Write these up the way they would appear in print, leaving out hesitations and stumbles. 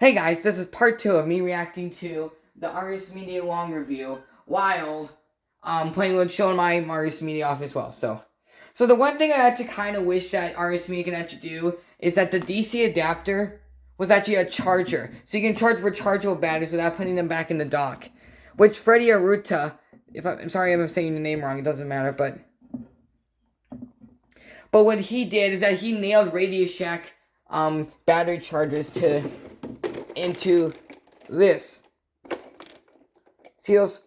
Hey guys, this is part 2 of me reacting to the Argus Media long review while playing with showing my Argus Media off as well. So the one thing I actually kind of wish that Argus Media can actually do is that the DC adapter was actually a charger, so you can charge rechargeable batteries without putting them back in the dock. Which Freddy Aruta, I'm sorry if I'm saying the name wrong, it doesn't matter, but what he did is that he nailed Radio Shack battery chargers into this. See those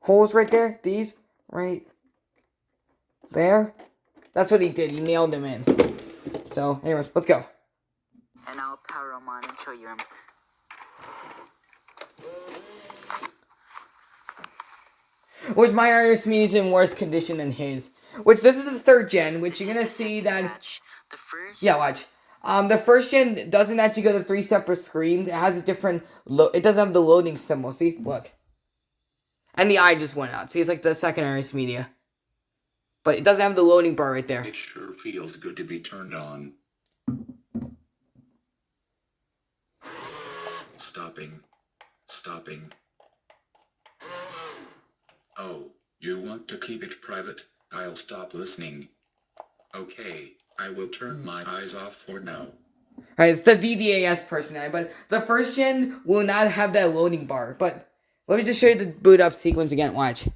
holes right there? These right there? That's what he did. He nailed them in. So, anyways, let's go. And I'll power them on and show you them. Which my Argus Media is in worse condition than his. Which this is the 3rd gen, which you're gonna see that. The first. Yeah, watch. The 1st gen doesn't actually go to 3 separate screens. It has a different it doesn't have the loading symbol. See, look. And the eye just went out. See, it's like the second Argus Media. But it doesn't have the loading bar right there. It sure feels good to be turned on. Stopping. Oh, you want to keep it private? I'll stop listening. Okay, I will turn my eyes off for now. Alright, it's the DDAS personality, but the 1st gen will not have that loading bar. But let me just show you the boot up sequence again. Watch.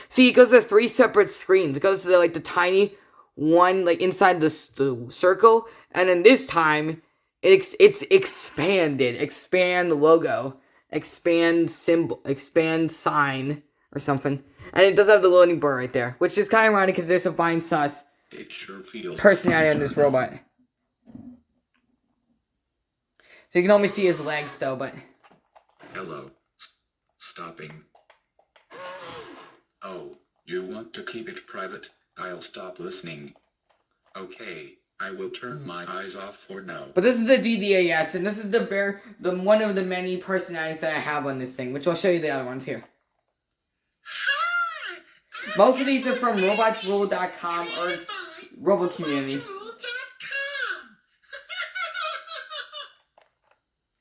See, it goes to 3 separate screens. It goes to the tiny one inside the circle, and then this time it's expanded. Expand logo, expand symbol, expand sign or something. And it does have the loading bar right there, which is kind of ironic because there's a fine sus personality on this robot. So you can only see his legs though, but... Hello. Stopping. Oh, you want to keep it private? I'll stop listening. Okay, I will turn my eyes off for now. But this is the DDAS, and this is the one of the many personalities that I have on this thing, which I'll show you the other ones here. Most of these are from robotsrule.com or Robo Community.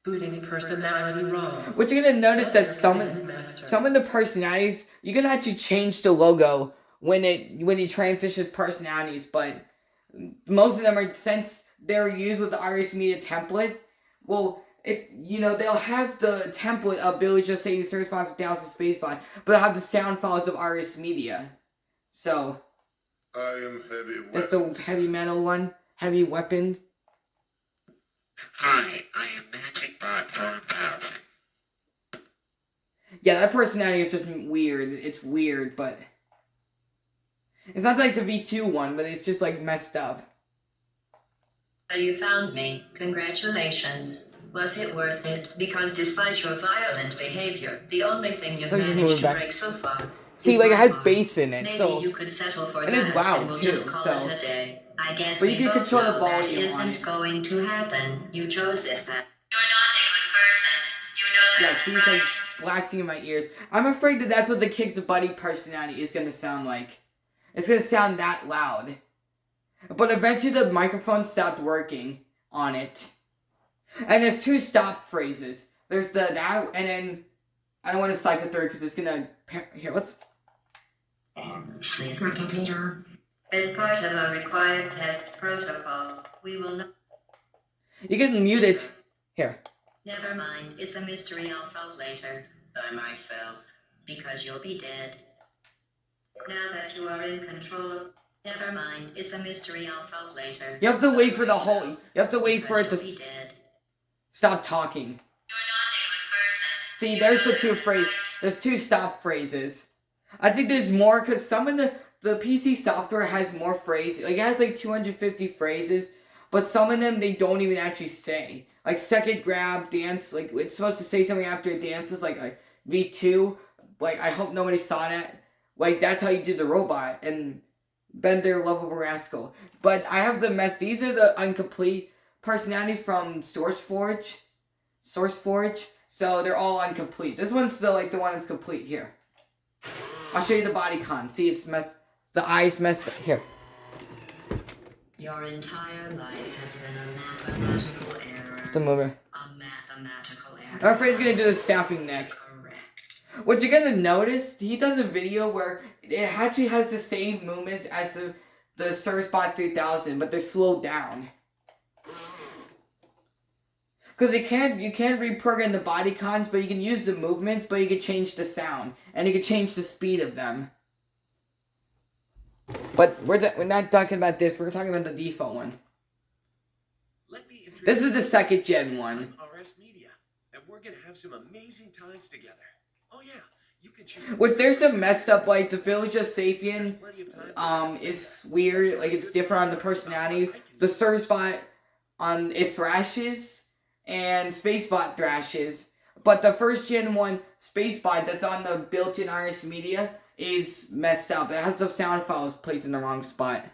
Booting personality wrong. Which you're gonna notice that some of the personalities you can actually change the logo when you transition personalities, but most of them are, since they're used with the Argus Media template, well, they'll have the template of Billy just saying search box with spacebar, but they'll have the sound files of Argus Media. So I am heavy weapons. that's the heavy metal one, heavy weapons. Hi, I am Magic Bot 4000. Yeah, that personality is just weird. It's weird, but it's not like the V2 one, but it's just messed up. You found me. Congratulations. Was it worth it? Because despite your violent behavior, the only thing you've managed to break so far. See, it has bass in it, maybe so you could settle for and it's loud we'll too. just call So, it a day. I guess but you can control the volume that isn't on it. going to happen. You chose this path. You're not a good person. You know that. Yeah, see, it's blasting in my ears. I'm afraid that that's what the Kick the Buddy personality is gonna sound like. It's gonna sound that loud. But eventually the microphone stopped working on it. And there's 2 stop phrases. There's that, and then I don't want to cycle through because it's gonna. Here, let's. As part of a required test protocol, we will not. You can mute it. Here. Never mind, it's a mystery I'll solve later. By myself. Because you'll be dead. Now that you are in control. Never mind, it's a mystery I'll solve later. You have to wait for the whole. You have to wait for it to stop talking. See, there's the 2 phrases. There's 2 stop phrases. I think there's more because some of the PC software has more phrases. It has 250 phrases, but some of them they don't even actually say. Second grab, dance. It's supposed to say something after it dances. V2. I hope nobody saw that. That's how you do the robot and Bender, Lovable Rascal. But I have the mess. These are the incomplete personalities from SourceForge. So they're all incomplete. This one's the one that's complete here. I'll show you the body con. See, it's messed. The eyes messed up. Here. Your entire life has been a mathematical error. It's a movie. A mathematical error. I'm afraid he's gonna do the snapping neck. Correct. What you're gonna notice, he does a video where it actually has the same movements as the Surfspot 3000, but they're slowed down. Because you can't reprogram the body cons, but you can use the movements, but you can change the sound, and you can change the speed of them. But we're not talking about this. We're talking about the default one. This is the second gen one. RS Media, and we're gonna have some amazing times together. Oh yeah, you can choose. Which there's some messed up, like the Village of Sapien, is weird. Like it's different on the personality. The Surfspot on it thrashes, and Spacebot thrashes. But the first gen one, Spacebot, that's on the built-in RS Media, is messed up. It has the sound files placed in the wrong spot.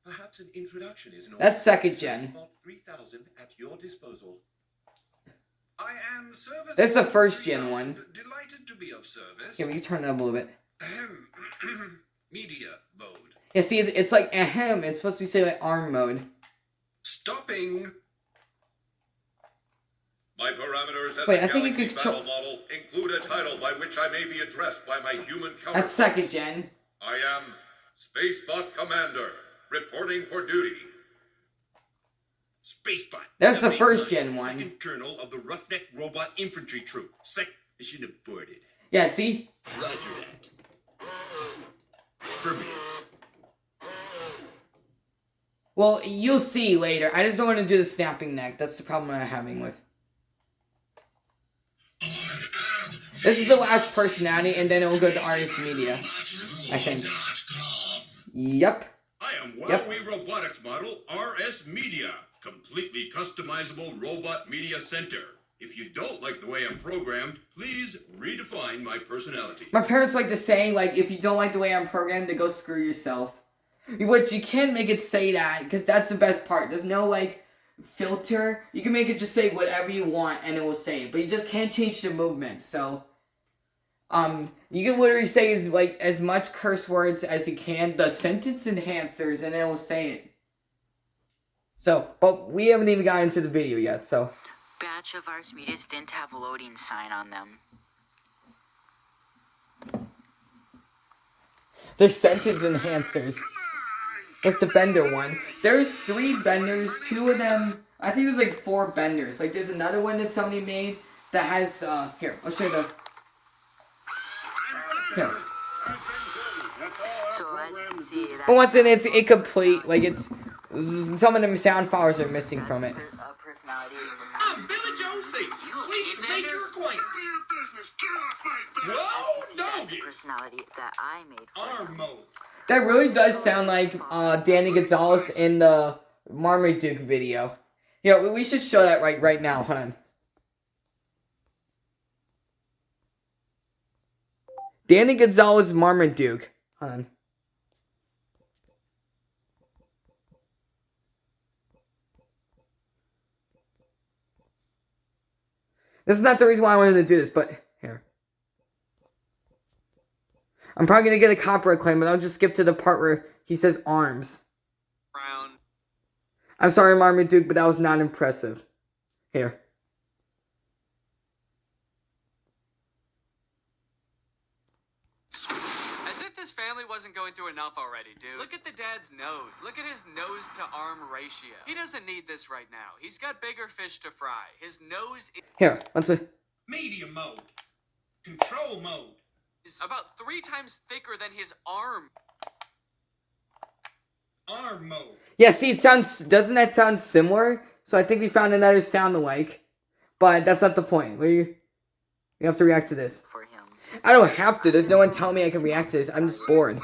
Perhaps an introduction is an That's second gen. 3000 at your disposal. I am service. That's the first gen one. Delighted to be of service. Here, we can turn it up a little bit. Media mode. Yeah, see, it's like ahem. It's supposed to be say like ARM mode. Stopping. My parameters as Wait, a I think you Galaxy could control. battle model include a title by which I may be addressed by my human counterpart. That's second gen. I am Spacebot Commander, reporting for duty. Spacebot. That's the main first version, gen one. Second Colonel of the Roughneck Robot Infantry Troop. Section aborted. Yeah, see? Roger that. Affirmative. Well, you'll see later. I just don't want to do the snapping neck. That's the problem I'm having with. This is the last personality, and then it will go to RS Media, I think. Yep. I am Yep. Huawei Robotics Model RS Media. Completely customizable robot media center. If you don't like the way I'm programmed, please redefine my personality. My parents like to say, like, if you don't like the way I'm programmed, then go screw yourself. Which you can make it say that, because that's the best part. There's no, like, filter. You can make it just say whatever you want, and it will say it. But you just can't change the movement, so... you can literally say as much curse words as you can, the sentence enhancers, and it will say it. So, but we haven't even gotten into the video yet, so... Batch of RS Medias didn't have a loading sign on them. There's sentence enhancers. That's the bender one. There's 3 benders, 2 of them, I think it was like 4 benders. Like there's another one that somebody made that has, here, I'll show you the, here. So as you can see, But once again, it's incomplete, like it's, some of them sound files are missing from it. Personality. I'm Billy Josie. Pleased to make your acquaintance. Whoa, That's no! a personality that I made for Arm him. mode. That really does sound like, Danny Gonzalez in the Marmaduke video. Yeah, we should show that right now, hold on. Danny Gonzalez Marmaduke. Hold on. This is not the reason why I wanted to do this, but here. I'm probably going to get a copyright claim, but I'll just skip to the part where he says arms. Brown. I'm sorry, Marmaduke, but that was not impressive. Here. As if this family wasn't going through enough already, dude. Look at the dad's nose. Look at his nose to arm ratio. He doesn't need this right now. He's got bigger fish to fry. His nose Here, let's see. Media mode. Control mode. is about 3 times thicker than his arm. Arm mode. Yeah, see, it sounds, doesn't that sound similar? So I think we found another sound alike. But that's not the point. You have to react to this. For him. I don't have to. There's no one telling me I can react to this. I'm just bored.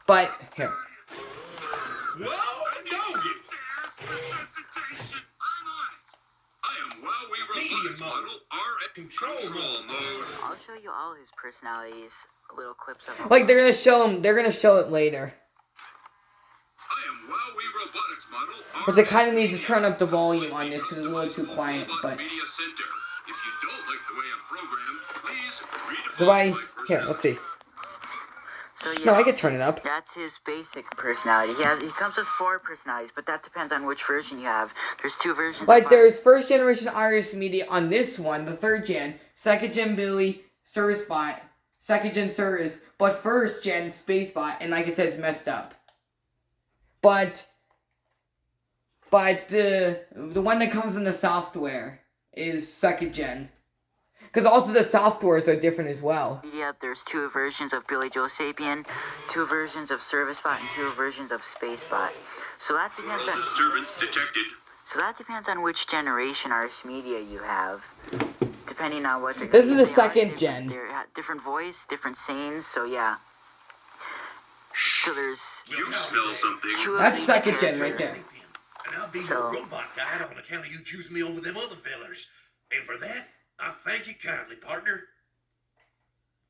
But, here. Whoa, doggies. I am Huawei Robotics Model RS Control mode. I'll show you all his personalities, little clips of him. Like, they're gonna show him, they're gonna show it later. I am Huawei Robotics Model But I kind of need to turn up the volume on this because it's a little too quiet, but... Media Center. If you don't like the way I'm programmed, please So redefine my here, let's see. So yeah, No, I could turn it up. that's his basic personality. He comes with 4 personalities, but that depends on which version you have. There's 2 versions. Like, of there's first generation Iris Media on this one, the 3rd gen, 2nd gen Billy, Service Bot, 2nd gen Service, but 1st gen Spacebot, and like I said, it's messed up. But the one that comes in the software is 2nd gen. Because also the softwares are different as well. Yeah, there's 2 versions of Billy Joe Sapien, 2 versions of ServiceBot, and 2 versions of SpaceBot. So that depends on. Disturbance detected. So that depends on which generation Ars Media you have, depending on what they're. This is the they are 2nd different. gen. They're different voice, different scenes. So yeah. So there's. You smell something. 2 of That's each 2nd gen right character. there. And I'll be So- your robot guide on account of you choosing me over them other fellers. And for that, I thank you kindly, partner.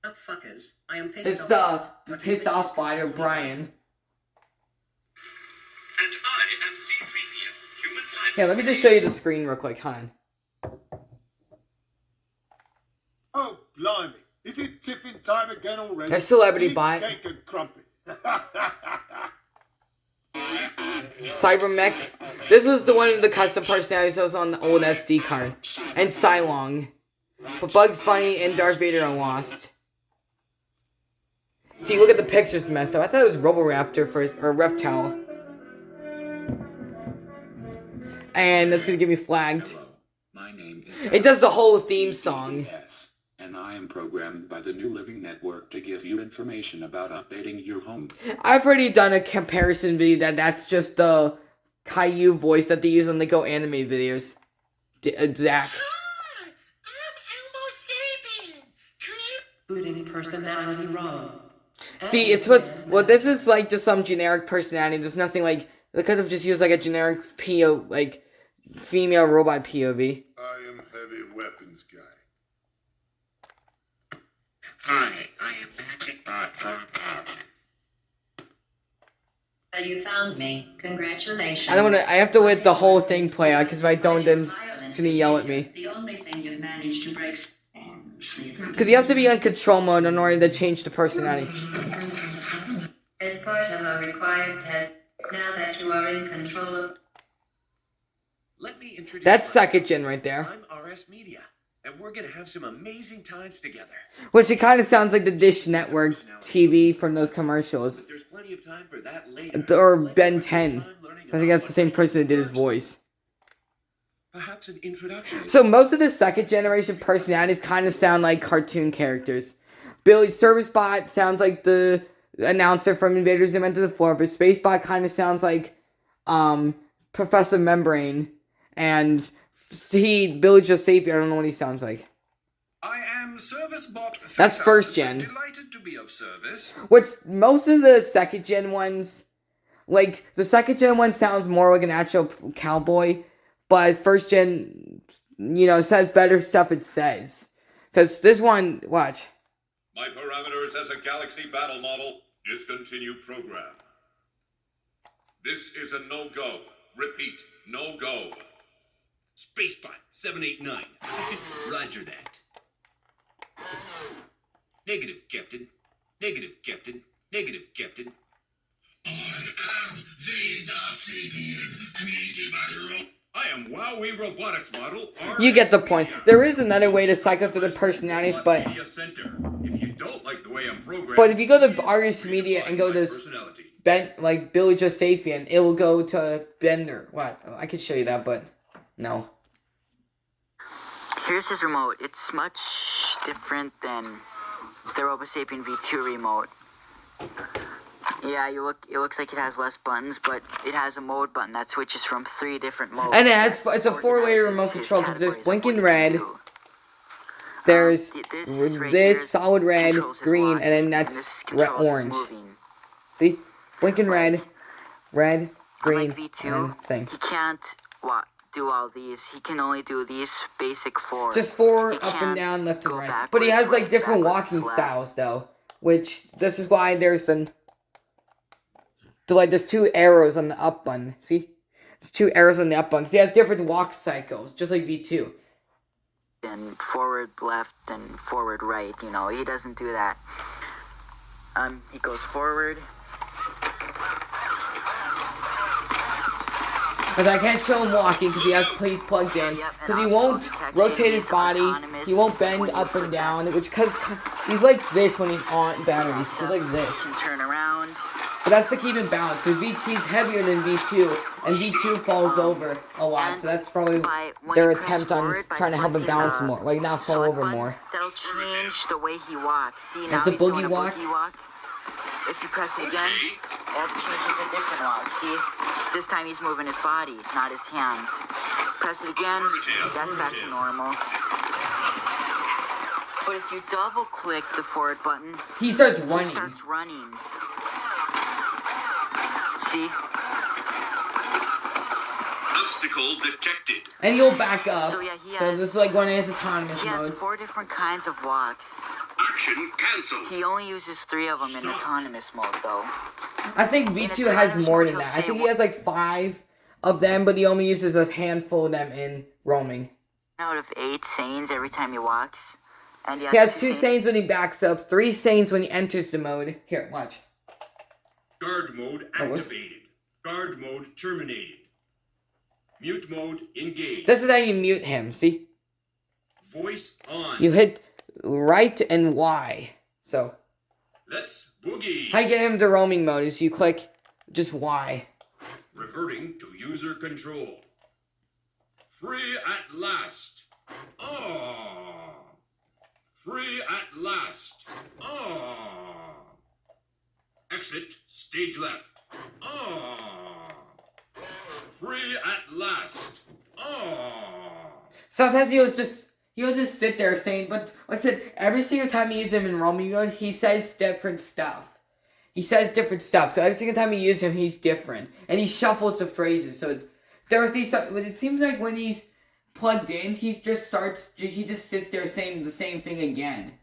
Oh, fuckers. I am pissed It's off. the pissed off by Brian. And I am C-3PO, human cyborg. Yeah, let me just show you the screen real quick, hon. Oh, blimey. Is it tiffin time again already? A celebrity Tea, bot. Cake and crumpet. Cybermech. This was the one of the custom personalities that was on the old SD card. And Cylong. But Bugs Bunny and Darth Vader are lost. See, look at the pictures messed up. I thought it was Roboraptor first, or Reptile. And that's gonna get me flagged. Hello, my name is. It does the whole theme song. Yes, and I am programmed by the New Living Network to give you information about updating your home. I've already done a comparison video that's just the Caillou voice that they use when they go anime videos. Zach. Booting personality wrong. See, it's what's well. This is like just some generic personality. There's nothing like they could have just used like a generic PO like female robot POV. I am heavy weapons guy. Hi, I am Magic Bot from Pets. You found me. Congratulations. I don't want to. I have to let the whole thing play out because if I don't, then it's gonna yell at me. The only thing you've managed to break. Because you have to be on control mode in order to change the personality. As part of a required test, now that you are in control of. Let me introduce That's myself. 2nd gen right there. I'm RS Media, and we're gonna have some amazing times together. Which it kind of sounds like the Dish Network TV from those commercials. But there's plenty of time for that later. Or Let's Ben spend 10. time learning I think about that's the what same we person that did his first. voice. Perhaps an introduction. So most of the 2nd generation personalities kind of sound like cartoon characters. Billy Service Bot sounds like the announcer from Invaders Zim Enter the Floor, but Spacebot kind of sounds like Professor Membrane, and Billy Joe Sapien, I don't know what he sounds like. I am ServiceBot. That's 1st gen. Delighted to be of service. Which most of the 2nd gen ones, like the 2nd gen one sounds more like an actual cowboy, but 1st gen, says better stuff it says. Because this one, watch. My parameters as a Galaxy battle model. Discontinue program. This is a no-go. Repeat, no-go. Spacebot 789. Roger that. Negative, Captain. Negative, Captain. Negative, Captain. I am Wowie Robotics model. You get the point. There is another way to cycle through the personalities, but Media Center. If you don't like the way I'm programmed, if you go to please Argus Media and go redefine to my personality. like Billy Joe Sapien, it will go to Bender. What? I could show you that, but no. Here's his remote. It's much different than the RoboSapien V2 remote. Yeah, it looks like it has less buttons, but it has a mode button that switches from 3 different modes. And it's a 4-way Organizes remote his control because there's categories blinking according to red, you. there's This right here this solid red, controls his green, watch, and then and that's this red, controls his orange. moving. See? Blinking red, green, Unlike and V2, thing. he can't do all these. He can only do these basic 4. Just 4 He up and can't down, left and go right. But he has backwards, like right, different backwards, walking left. styles though, which this is why there's there's 2 arrows on the up button. See? There's 2 arrows on the up button. He has different walk cycles, just like V2. And forward left and forward right, he doesn't do that. He goes forward. Because I can't show him walking because he has plates plugged in. Yep, Because he and won't optional rotate detection, his he's body. autonomous He won't bend when you up and click down. Which because he's like this when he's on batteries. He's like You this. can turn around. But that's to keep it balanced. Because VT's heavier than V2. And V2 falls over a lot. So that's probably When their you press attempt on forward by trying to help him selecting balance the more. Like not fall select over button, more. That'll change the way he walks. See, now That's the he's doing boogie a walk? boogie walk. If you press it again, that changes a different walk. See, this time he's moving his body, not his hands. Press it again, that's back to normal. But if you double click the forward button, He starts he running. starts running. See? Obstacle detected. And he'll back up. So yeah, he So has- this is like one of his autonomous He has modes. 4 different kinds of walks. Action cancelled. He only uses 3 of them in autonomous mode, though. I think V2 has more than that. I think he has like 5 of them, but he only uses a handful of them in roaming. Out of 8 sanes every time he walks. And He has 2 sanes. sanes when he backs up, 3 sanes when he enters the mode. Here, watch. Guard mode Oh, what's- activated. Guard mode terminated. Mute mode engaged. This is how you mute him, see? Voice on. You hit right and Y. So, Let's boogie. how you get him to roaming mode is you click just Y. Reverting to user control. Free at last. Ah. Free at last. Ah. Exit stage left. Ah. Free at last. Ah. Sometimes he'll just sit there saying, but like I said, every single time you use him in roaming mode, he says different stuff. He says different stuff. So every single time you use him, he's different, and he shuffles the phrases. So there's these. But it seems like when he's plugged in, he just sits there saying the same thing again.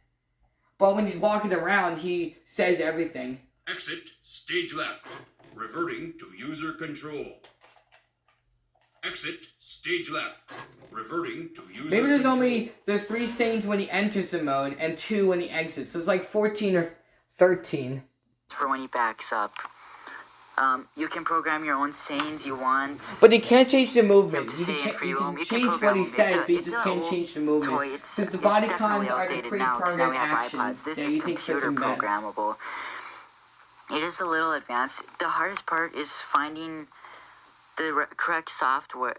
But when he's walking around, he says everything. Exit stage left. Reverting to user control. Exit stage left. Reverting to user Maybe there's control. there's 3 sanes when he enters the mode and 2 when he exits. So it's like 14 or 13. For when he backs up. You can program your own sanes you want. But you can't change the movement. To You say can, it for you your can own. You change can what program he them. says, but you It's just an can't old change the movement. toy. Because the It's body definitely cons are the outdated now, 'cause now pre-programmed we have actions iPods. This that is you think fits computer him best. programmable. It is a little advanced. The hardest part is finding the correct software,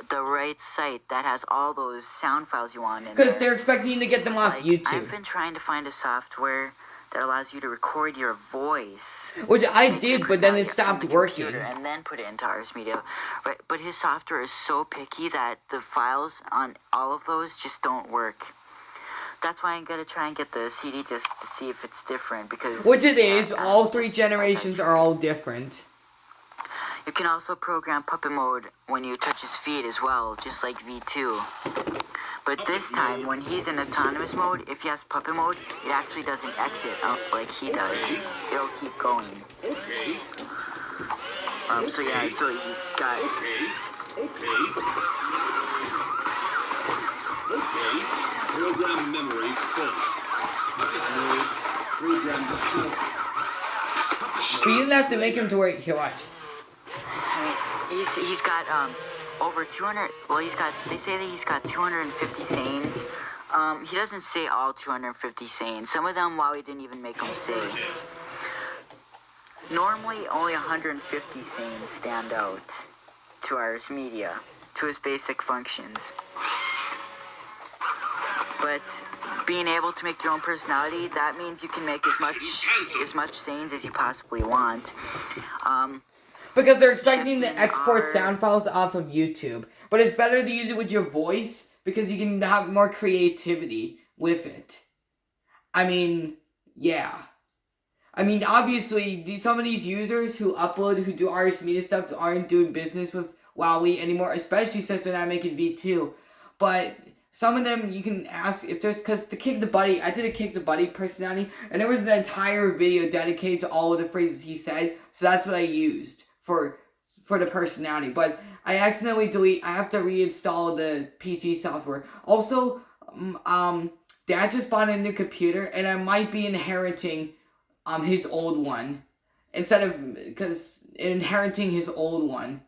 the right site that has all those sound files you want in Because there. they're expecting you to get them off Like, YouTube. I've been trying to find a software that allows you to record your voice. Which I Make your did, but then it personality from stopped the working. computer And then put it into Ars Media. Right, but his software is so picky that the files on all of those just don't work. That's why I'm gonna try and get the CD disc to see if it's different, because Which it is. yeah, All just- 3 generations are all different. You can also program puppet mode when you touch his feet as well, just like V2. But this time, when he's in autonomous mode, if he has puppet mode, it actually doesn't exit like he does. It'll keep going. Okay. So yeah, so he's got. Okay. Program memory full. Puppet mode. Program full. But you didn't have to make him to where... Here, watch. He's got over 200. Well, they say that he's got 250 sanes. He doesn't say all 250 sanes. Some of them, Wowie didn't even make him say. Normally, only 150 sanes stand out to Ars Media, to his basic functions. But being able to make your own personality, that means you can make as much sanes as you possibly want. Because they're expecting to Shifting export our- sound files off of YouTube. But it's better to use it with your voice because you can have more creativity with it. I mean, yeah. I mean, obviously, some of these users who upload, who do Ars Media stuff, aren't doing business with WowWee anymore, especially since they're not making V2. But some of them, you can ask if there's, because to Kick the Buddy, I did a Kick the Buddy personality, and there was an entire video dedicated to all of the phrases he said, so that's what I used for the personality. But I accidentally I have to reinstall the PC software. Also, Dad just bought a new computer, and I might be inheriting his old one instead of because inheriting his old one.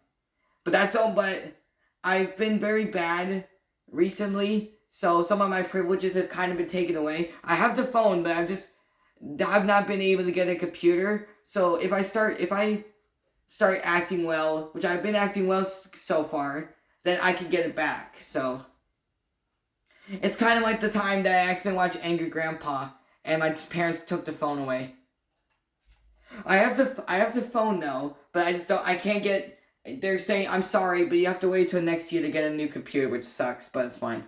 But that's all. But I've been very bad recently, so some of my privileges have kind of been taken away. I have the phone, but I've not been able to get a computer. So if I start acting well, which I've been acting well so far, then I can get it back. So it's kind of like the time that I accidentally watched Angry Grandpa and my parents took the phone away. I have the phone though, but I can't get. They're saying I'm sorry, but you have to wait till next year to get a new computer, which sucks, but it's fine.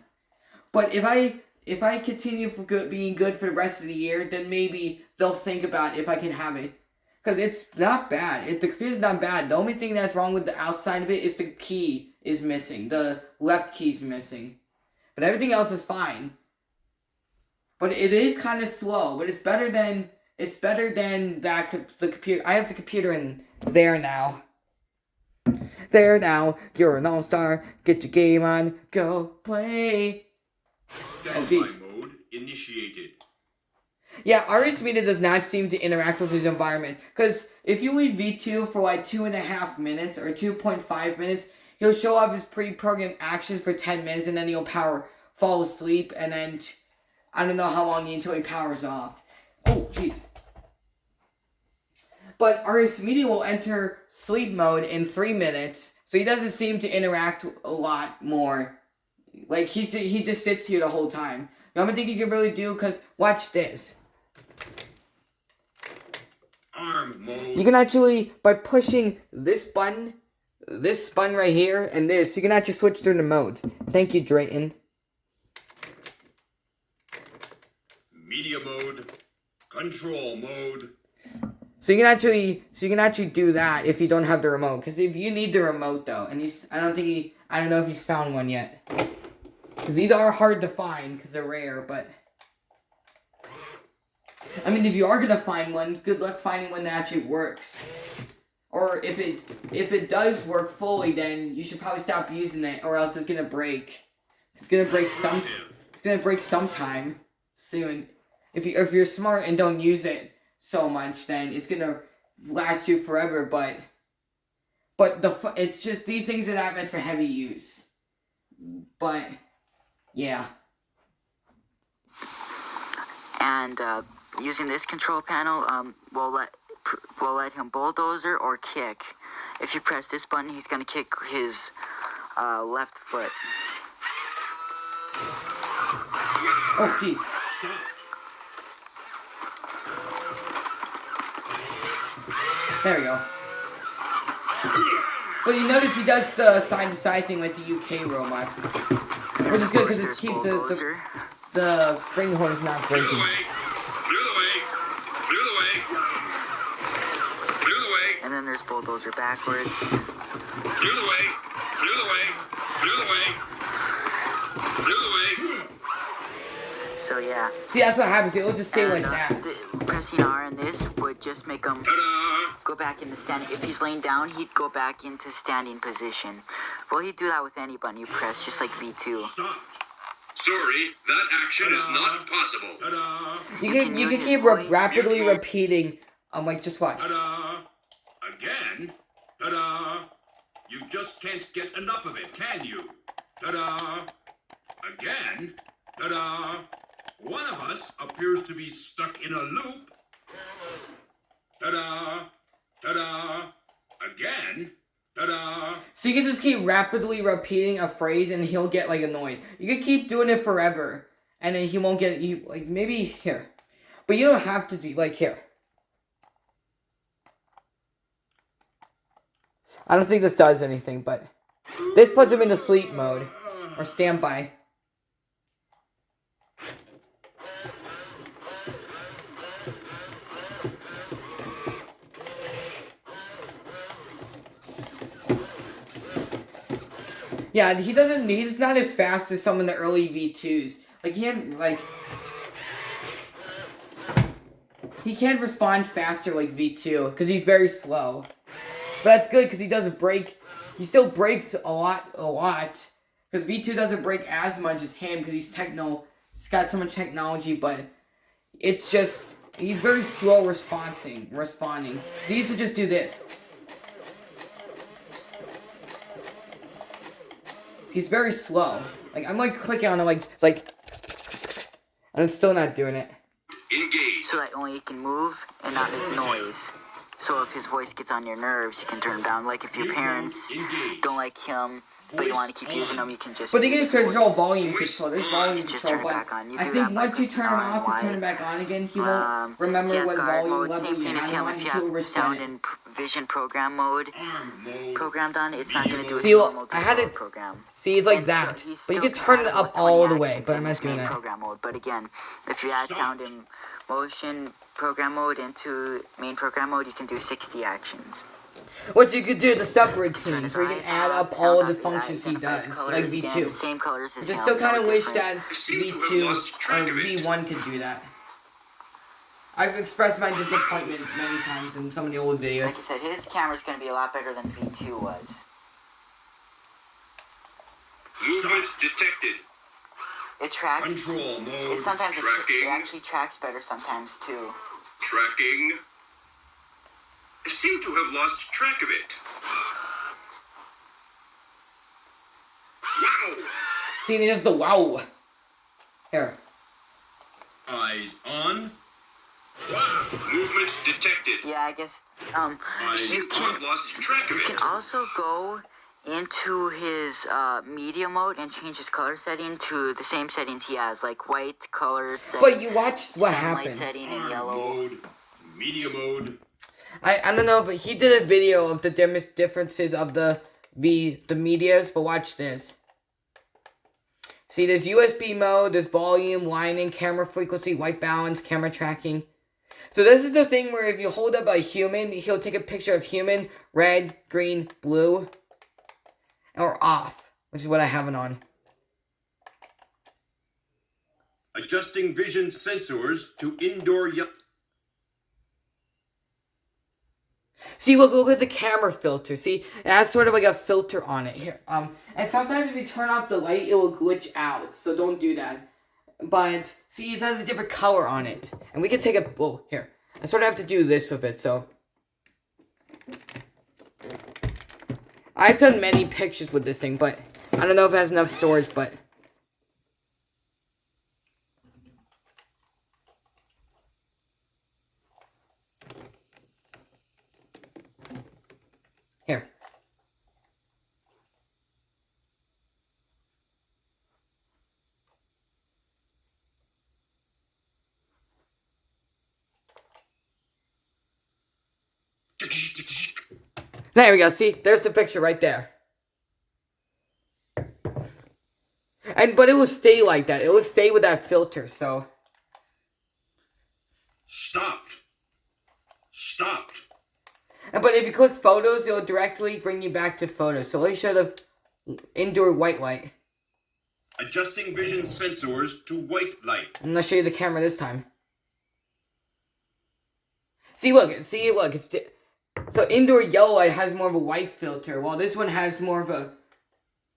But if I continue being good for the rest of the year, then maybe they'll think about if I can have it. Because it's not bad. The computer's not bad. The only thing that's wrong with the outside of it is the key is missing. The left key's missing. But everything else is fine. But it is kind of slow. But it's better than the computer. I have the computer in there now. There now. You're an all-star. Get your game on. Go play. Standby mode initiated. Yeah, RS Media does not seem to interact with his environment. Because if you leave V2 for like 2.5 minutes or 2.5 minutes, he'll show off his pre-programmed actions for 10 minutes and then he'll fall asleep and then I don't know how long until he powers off. Oh, jeez. But RS Media will enter sleep mode in 3 minutes, so he doesn't seem to interact a lot more. Like, he just sits here the whole time. The only thing he can really do, because watch this. Arm mode. You can actually, by pushing this button right here, and this, you can actually switch through the modes. Thank you, Drayton. Media mode. Control mode. So you can actually do that if you don't have the remote. Because if you need the remote though, and I don't know if he's found one yet. Because these are hard to find because they're rare, but I mean, if you are gonna find one, good luck finding one that actually works. Or if it does work fully, then you should probably stop using it, or else it's gonna break. It's gonna break sometime soon. If you're smart and don't use it so much, then it's gonna last you forever. But it's just these things are not meant for heavy use. But yeah. And using this control panel, we'll let him bulldozer or kick. If you press this button, he's gonna kick his left foot. Oh jeez. There we go. But you notice he does the side-to-side thing like the UK robots. Which is good because it keeps the spring horn is not breaking. Clear the way. Clear the way. Clear the way. And then there's bulldozer backwards. Clear the way. Clear the way. Clear the way. Clear the way. So yeah. See, that's what happens. It'll just stay And, like that. Pressing R on this would just make him Ta-da! go back into standing. If he's laying down, he'd go back into standing position. Well, he'd do that with any button you press, just like V2. Stop. Sorry, that action is not possible. Ta-da! You can keep rapidly repeating. Like just watch. Ta-da! Again? Ta-da! You just can't get enough of it, can you? Ta-da! Again? Ta-da! One of us appears to be stuck in a loop. Ta-da! Ta-da! Again? Ta-da! So you can just keep rapidly repeating a phrase and he'll get like annoyed. You can keep doing it forever and then he won't get like maybe here. But you don't have to do like here. I don't think this does anything, but this puts him into sleep mode or standby. Yeah, he's not as fast as some of the early V2s. Like, he can't respond faster like V2, because he's very slow. But that's good, because he still breaks a lot, because V2 doesn't break as much as him, because he's got so much technology, but it's just, He's very slow responding. He used to just do this. He's very slow. Like, I'm like clicking on it, like, it's like, and it's still not doing it. Engage. So that only he can move and not make noise. So if his voice gets on your nerves, you can turn him down. Like if your parents don't like him, but you want to keep using him, you can just. But you can mute his control voice. volume control. There's volume Just control, turn it but back on. You I do think that by once you pressing turn him R and off and turn Y. him back on again, he won't remember He has what guard volume mode. level Same you thing as had him. him on. If He you will have reset sound it. and vision program mode programmed on, it's not going to do See, a well, normal I had default it- program. See, it's like And that. so he's But you still can turn it compatible up with all 20 the way, actions but I'm in not his doing main that. program mode. But again, if you add sound and motion program mode into main program mode, you can do 60 actions. What you could do, the step Turn routines, his where you eyes can add off, up all sound of the off, functions he identifies does, colors, like again, V2. same colors as I him, still kind of no wish different. that seem to have V2 lost track or of it. V1 could do that. I've expressed my disappointment many times in some of the old Like I videos. said, his camera's going to be a lot better than V2 was. Movement detected. It tracks. Control mode. Sometimes it Tracking. actually tracks better sometimes too. Tracking. I seem to have lost track of it. Wow! See, there's the wow. Here. Eyes on. Wow! Movement detected. Yeah, I guess. I You have lost track of You it. can also go into his media mode and change his color setting to the same settings he has, like white colors. But you watched what sunlight happens. setting and Arm yellow. mode. Media mode. I don't know, but he did a video of the differences of the medias, but watch this. See, there's USB mode, there's volume, lining, camera frequency, white balance, camera tracking. So this is the thing where if you hold up a human, he'll take a picture of human, red, green, blue, or off, which is what I have it on. Adjusting vision sensors to indoor See, look at the camera filter. See, it has sort of like a filter on it here. And sometimes if you turn off the light, it will glitch out. So don't do that. But see, it has a different color on it, and we can take a. Whoa, here. I sort of have to do this with it. So I've done many pictures with this thing, but I don't know if it has enough storage. But here. There we go. See, there's the picture right there. But it will stay like that. It will stay with that filter. So Stopped. Stopped. but if you click photos, it'll directly bring you back to photos. So let me show the indoor white light. Adjusting vision sensors to white light. I'm gonna show you the camera this time. See, look. It's so indoor yellow light has more of a white filter, while this one has more of a.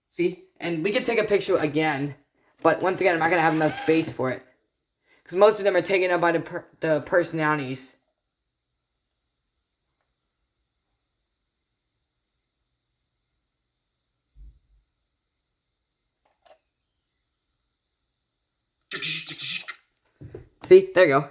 See, and we can take a picture again, but once again, I'm not gonna have enough space for it, because most of them are taken up by the personalities. See, there you go.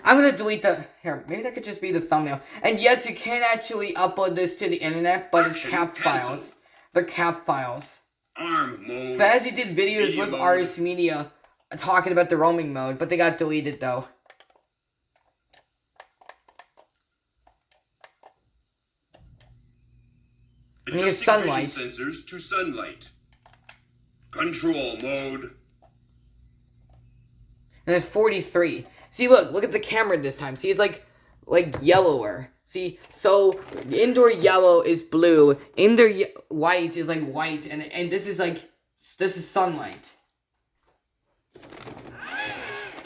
I'm gonna delete the here. Maybe that could just be the thumbnail. And yes, you can actually upload this to the internet, but it's cap files. They're cap files. Arm mode. So I actually did videos Media with mode. Artist Media talking about the roaming mode, but they got deleted though. And here's Adjusting sunlight. vision sensors to sunlight. Control mode. And it's 43. See, look at the camera this time. See, it's like yellower. See, so indoor yellow is blue, indoor white is like white, and this is sunlight.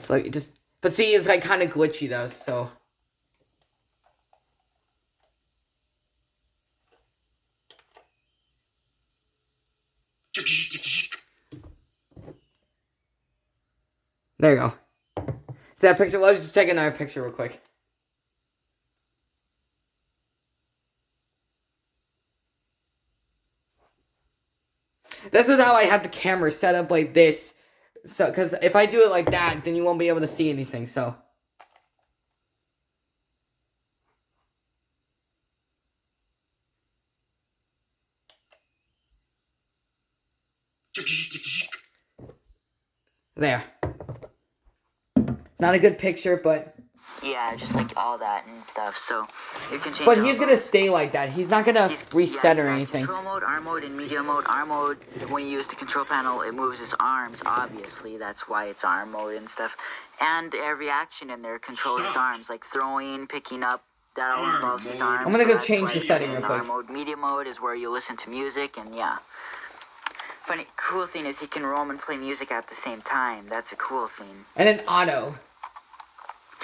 So it just, but see, it's like kind of glitchy though. So There you go. See that picture? Let's just take another picture real quick. This is how I have the camera set up like this. So, because if I do it like that, then you won't be able to see anything, so. There. Not a good picture, but... Yeah, just like all that and stuff. So you can change. But all he's those. gonna stay like that. He's not gonna reset he's or got anything. Control mode, arm mode, and media mode. Arm mode, when you use the control panel, it moves his arms, obviously. That's why it's arm mode and stuff. And every action in there controls his arms, like throwing, picking up. That all involves his arms. I'm gonna go that's change why the it's setting in real quick. Arm mode. Media mode is where you listen to music, and yeah. Funny, cool thing is he can roam and play music at the same time. That's a cool thing. And then auto.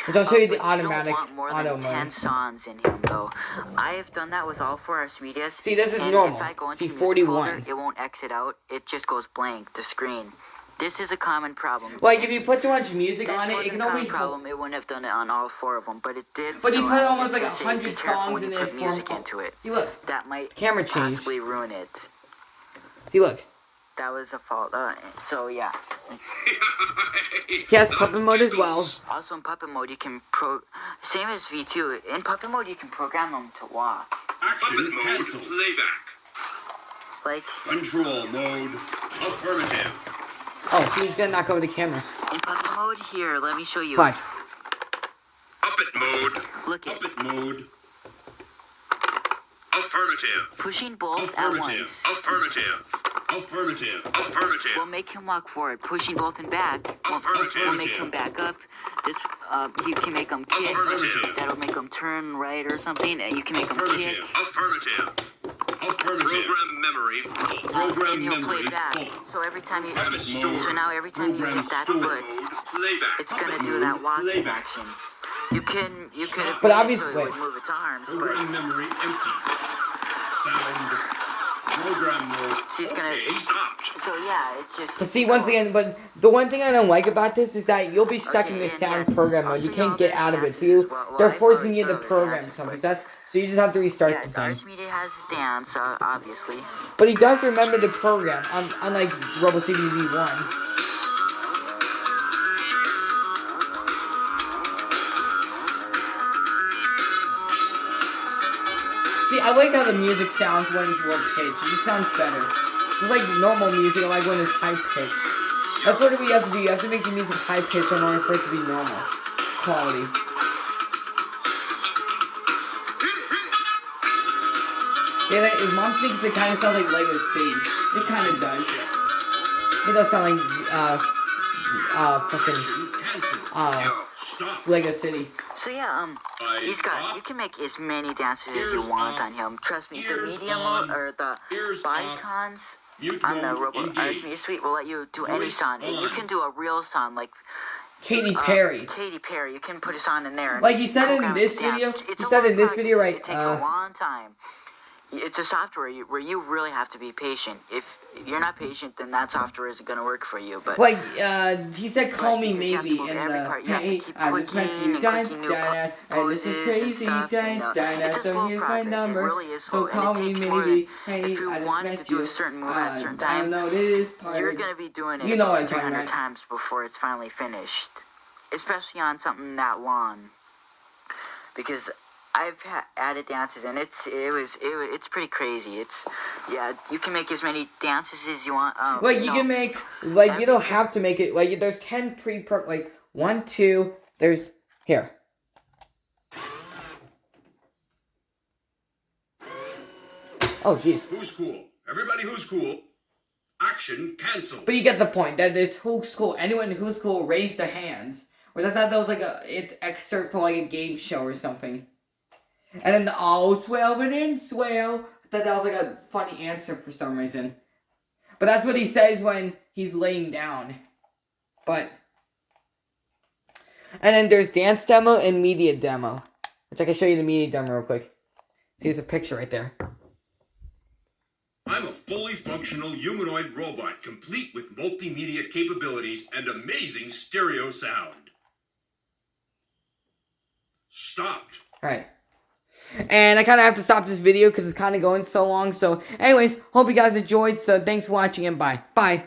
Which I'll show you the But automatic you don't want more auto than 10 mode. songs in him, though. I have done that with all 4 RC medias. See, this is and normal. If I go into See, music 41. folder, it won't exit out. It just goes blank, the screen. This is a common problem. Like, if you put too much music This on it, wasn't it can a only... common problem. It wouldn't have done it on all 4 of them, but it did. But you so put I'm almost just like gonna say, 100 be careful songs when in you there put for- music into it. See, look. That might Camera change. possibly ruin it. See, look. That was a fault. So yeah. He has puppet mode as well. Also in puppet mode, you can same as V2. In puppet mode, you can program them to walk. Action cancel. Playback. Like Control mode. Affirmative. Oh, see, he's gonna knock over the camera. in puppet mode, here, let me show you. Watch. Puppet mode. Look at Puppet mode. Affirmative. pushing both at once Affirmative. Affirmative. Affirmative. will make him walk forward. Pushing both and back will make him back up. This you can make him kick. Affirmative. That'll make him turn right or something, and you can make him kick. Affirmative. Affirmative. Program memory full. Program And he'll play memory back. full. So every time you, Have it stored. so now every time you Program hit that stored. foot, Mode playback. it's gonna Puppet do mode, that walking playback. action. You can have But made it obviously- so it would move its arms, Program but memory empty. Sound. Program mode. she's gonna. Okay, stopped. So yeah, it's just. But see, once again, but the one thing I don't like about this is that you'll be stuck in Okay, this and sound yes, program I'll mode. You show you all can't get the out of it. So dances. you, Well, they're I've forcing already you to showed the program dances, something. but- So that's so you just have to restart Yeah, the thing. Ours Media has dance, obviously. But he does remember the program, unlike RoboCBV1. See, I like how the music sounds when it's low pitched. It just sounds better. Just like normal music, I like when it's high pitched. That's sort of what you have to do. You have to make the music high pitched in order for it to be normal quality. Yeah, if Mom thinks it kind of sounds like Lego City. It kind of does. It does sound like, fucking, Stop. Lego City. So yeah, he's got. You can make as many dances as you want on him. Trust me, the Ears medium on. mode or the Ears body off. cons Mute on the mode Robo engaged. Arts Media Suite will let you do any Voice song. You on. can do a real song like Katy Perry. Katy Perry. You can put a song in there. and Like he said in program this the dance. video, It's he a said long in this process. video, right, It takes a long time. It's a software where you really have to be patient. If you're not patient, then that software isn't going to work for you. But like, he said, call me because you have to maybe, move and every part. You have to hey, keep I just met clicking you, and dun, clicking new dun, and this is poses and crazy, stuff, dun, and, dun, it's a so slow here's my progress. It number, really is so slow, and call it me takes more maybe, than hey, if you I just wanted met to do you, a certain move at a certain time. download this part. You're going to be doing it You know what about I'm talking 300 about. times before it's finally finished. Especially on something that long. Because I've added dances and it's pretty crazy. You can make as many dances as you want. Like, you can make, like, you don't have to make it, like, there's 10 like, 1, 2, there's, here. Oh, jeez. Who's cool? Everybody who's cool. Action cancel. But you get the point, that this who's cool, anyone who's cool raised their hands. Or I thought that was like an excerpt from like a game show or something. And then the all swell but in swell. I thought that was like a funny answer for some reason. But that's what he says when he's laying down. But. And then there's dance demo and media demo. Which I can show you the media demo real quick. See, there's a picture right there. I'm a fully functional humanoid robot complete with multimedia capabilities and amazing stereo sound. Stopped. Alright. And I kind of have to stop this video because it's kind of going so long. So anyways, hope you guys enjoyed. So thanks for watching and bye. Bye.